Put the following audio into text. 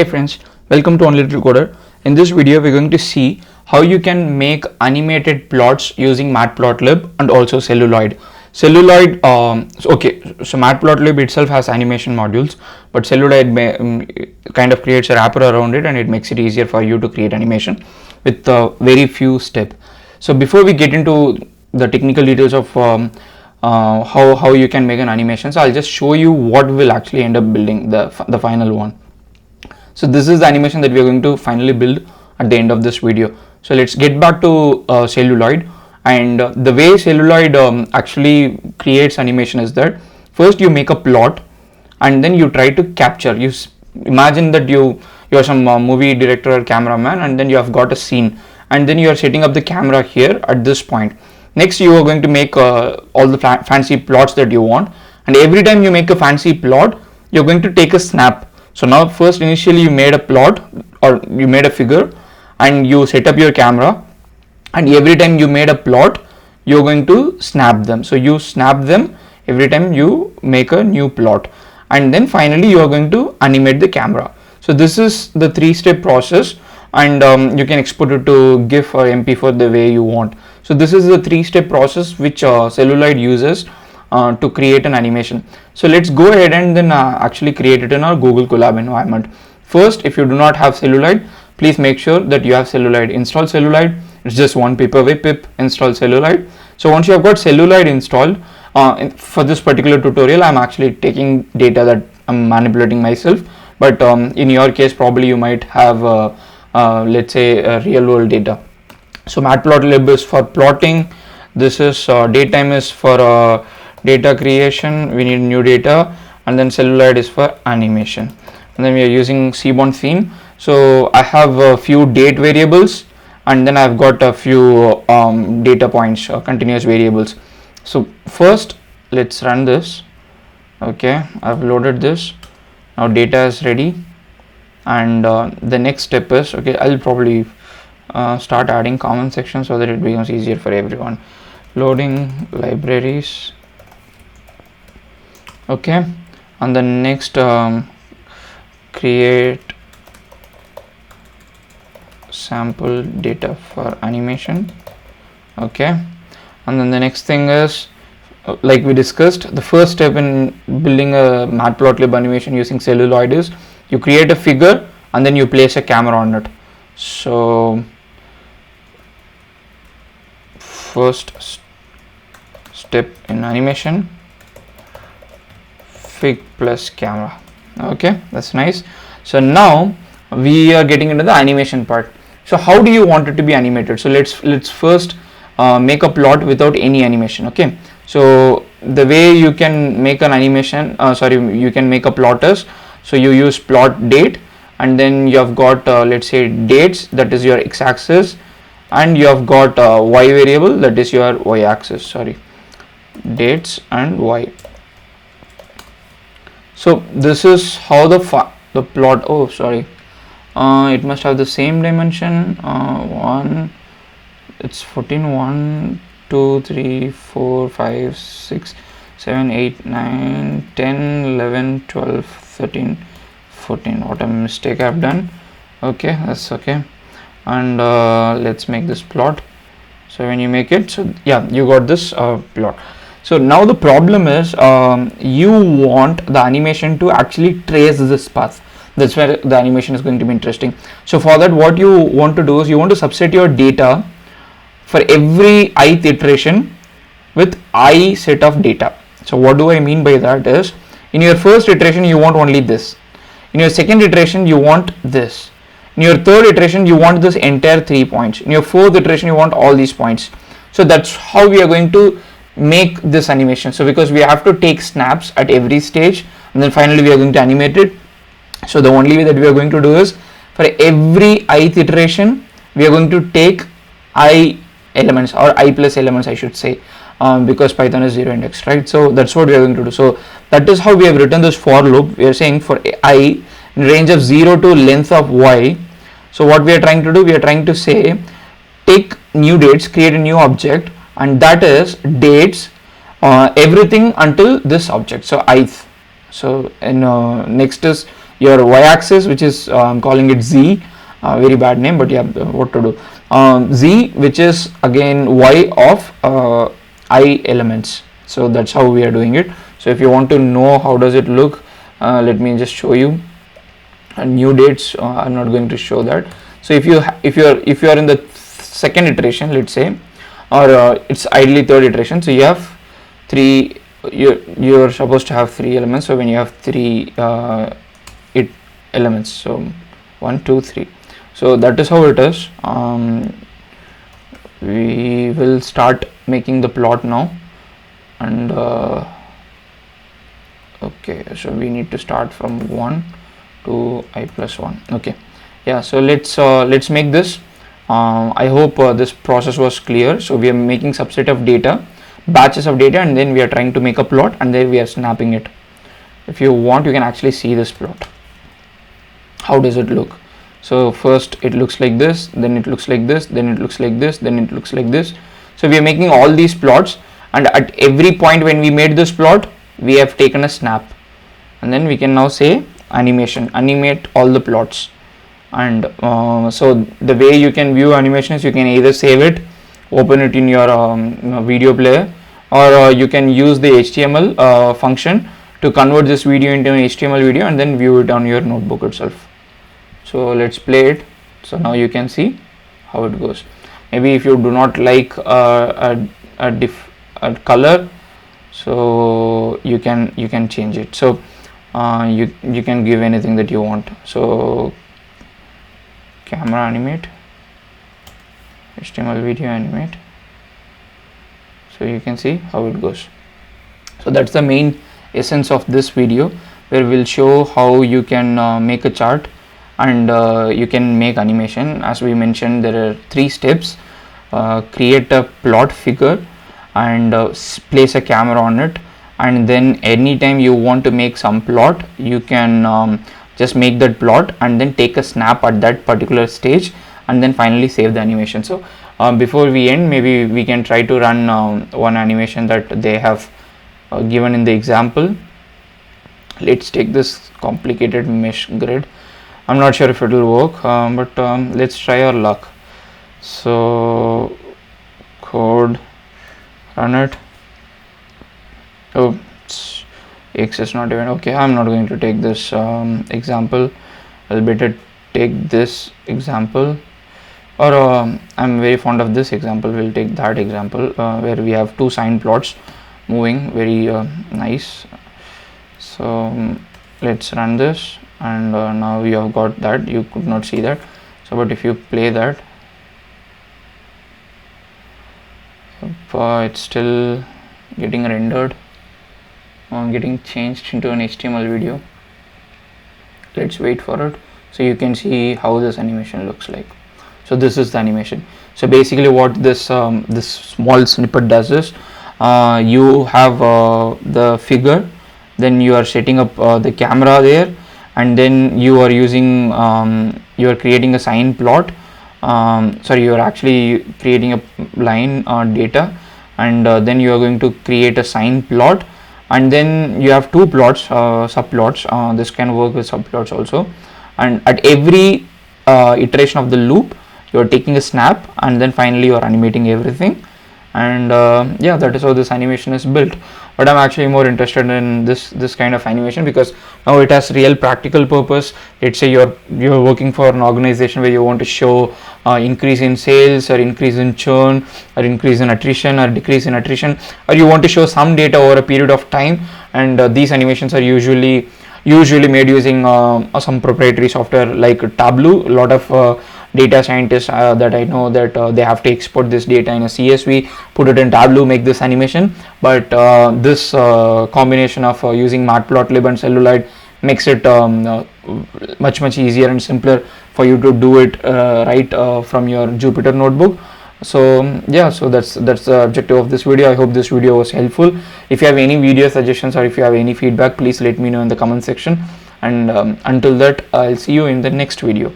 Hey friends, welcome to Only Little Coder. In this video, we're going to see how you can make animated plots using Matplotlib and also Celluloid. So Matplotlib itself has animation modules, but Celluloid kind of creates a wrapper around it and it makes it easier for you to create animation with very few steps. So before we get into the technical details of how you can make an animation, so I'll just show you what will actually end up building the final one. So this is the animation that we are going to finally build at the end of this video. So let's get back to Celluloid, and the way Celluloid actually creates animation is that first you make a plot and then you try to capture. You imagine that you are some movie director or cameraman, and then you have got a scene, and then you are setting up the camera here at this point. Next you are going to make all the fancy plots that you want, and every time you make a fancy plot you're going to take a snap. So now first initially you made a plot or you made a figure and you set up your camera, and every time you made a plot you're going to snap them. So you snap them every time you make a new plot, and then finally you are going to animate the camera. So this is the 3-step process, and you can export it to GIF or MP4 the way you want. So this is the 3-step process which Celluloid uses to create an animation. So let's go ahead and then actually create it in our Google Colab environment. First, if you do not have Celluloid, please make sure that you have Celluloid. Install Celluloid. It's just one pip away. Pip install Celluloid. So once you have got Celluloid installed, for this particular tutorial I'm actually taking data that I'm manipulating myself, but in your case probably you might have let's say real world data. So Matplotlib is for plotting. This is datetime is for data creation. We need new data, and then Celluloid is for animation, and then we are using Seaborn theme. So I have a few date variables, and then I've got a few data points, continuous variables. So first let's run this. Okay, I've loaded this. Now data is ready, and the next step is, okay, I'll probably start adding comment sections so that it becomes easier for everyone. Loading libraries. Okay, and the next create sample data for animation. Okay, and then the next thing is, like we discussed, the first step in building a Matplotlib animation using Celluloid is you create a figure and then you place a camera on it. So first step in animation, fig plus camera. Okay, that's nice. So now we are getting into the animation part. So how do you want it to be animated? So let's first make a plot without any animation. Okay, so the way you can make an animation, you can make a plot is, so you use plot date, and then you have got let's say dates, that is your x-axis, and you have got y variable, that is your y-axis. Sorry, dates and y. So this is how the plot. Oh, sorry. It must have the same dimension. It's 14, 1, 2, 3, 4, 5, 6, 7, 8, 9, 10, 11, 12, 13, 14. What a mistake I've done. Okay, that's okay. And let's make this plot. So when you make it, so yeah, you got this plot. So now the problem is you want the animation to actually trace this path. That's where the animation is going to be interesting. So for that, what you want to do is you want to subset your data for every ith iteration with I set of data. So what do I mean by that is, in your first iteration you want only this, in your second iteration you want this, in your third iteration you want this entire 3 points, in your fourth iteration you want all these points. So that's how we are going to make this animation. So because we have to take snaps at every stage, and then finally we are going to animate it. So the only way that we are going to do is, for every ith iteration we are going to take I elements, or I plus elements I should say, because Python is 0 index, right? So that's what we are going to do. So that is how we have written this for loop. We are saying for I in range of 0 to length of y. So what we are trying to do, we are trying to say take new dates, create a new object, and that is dates everything until this object. So ith. So next is your y-axis, which is I'm calling it Z, very bad name, but yeah, what to do. Z, which is again y of I elements. So that's how we are doing it. So if you want to know how does it look, let me just show you. New dates, I'm not going to show that. So if you are in the second iteration, let's say, or it's ideally third iteration, so you have three, you're supposed to have three elements. So when you have three elements, so 1 2 3, so that is how it is. We will start making the plot now, and okay, so we need to start from 1 to I plus 1. Okay, yeah, so let's make this. I hope this process was clear. So we are making subset of data, batches of data, and then we are trying to make a plot, and then we are snapping it. If you want, you can actually see this plot. How does it look? So first it looks like this, then it looks like this, then it looks like this, then it looks like this. So we are making all these plots, and at every point when we made this plot, we have taken a snap, and then we can now say animation, animate all the plots. And so the way you can view animation is you can either save it, open it in your video player, or you can use the HTML function to convert this video into an HTML video and then view it on your notebook itself. So let's play it. So now you can see how it goes. Maybe if you do not like a color, so you can change it. So you can give anything that you want. So camera animate, HTML video animate. So you can see how it goes. So that's the main essence of this video, where we'll show how you can make a chart and you can make animation. As we mentioned, there are 3 steps. Create a plot figure and place a camera on it, and then anytime you want to make some plot, you can just make that plot and then take a snap at that particular stage, and then finally save the animation. So before we end, maybe we can try to run one animation that they have given in the example. Let's take this complicated mesh grid. I'm not sure if it will work, but let's try our luck. So code, run it. Oh, X is not even okay. I'm not going to take this example. I'll better take this example, or I'm very fond of this example. We'll take that example where we have 2 sine plots moving, very nice. So let's run this, and now you have got that. You could not see that, so but if you play that, it's still getting rendered, getting changed into an HTML video. Let's wait for it. So you can see how this animation looks like. So this is the animation. So basically what this this small snippet does is, you have the figure, then you are setting up the camera there, and then you are using you are creating a sine plot. Sorry, you are actually creating a line data, and then you are going to create a sine plot, and then you have 2 plots, subplots. This can work with subplots also, and at every iteration of the loop, you are taking a snap, and then finally you are animating everything. And yeah, that is how this animation is built. But I'm actually more interested in this kind of animation because now it has real practical purpose. Let's say you're working for an organization where you want to show increase in sales, or increase in churn, or increase in attrition, or decrease in attrition, or you want to show some data over a period of time. And these animations are usually made using some proprietary software like Tableau. A lot of data scientists that I know, that they have to export this data in a CSV, put it in Tableau, make this animation. But this combination of using Matplotlib and Celluloid makes it much easier and simpler for you to do it right from your Jupyter notebook. So yeah, so that's the objective of this video. I hope this video was helpful. If you have any video suggestions, or if you have any feedback, please let me know in the comment section. And until that, I'll see you in the next video.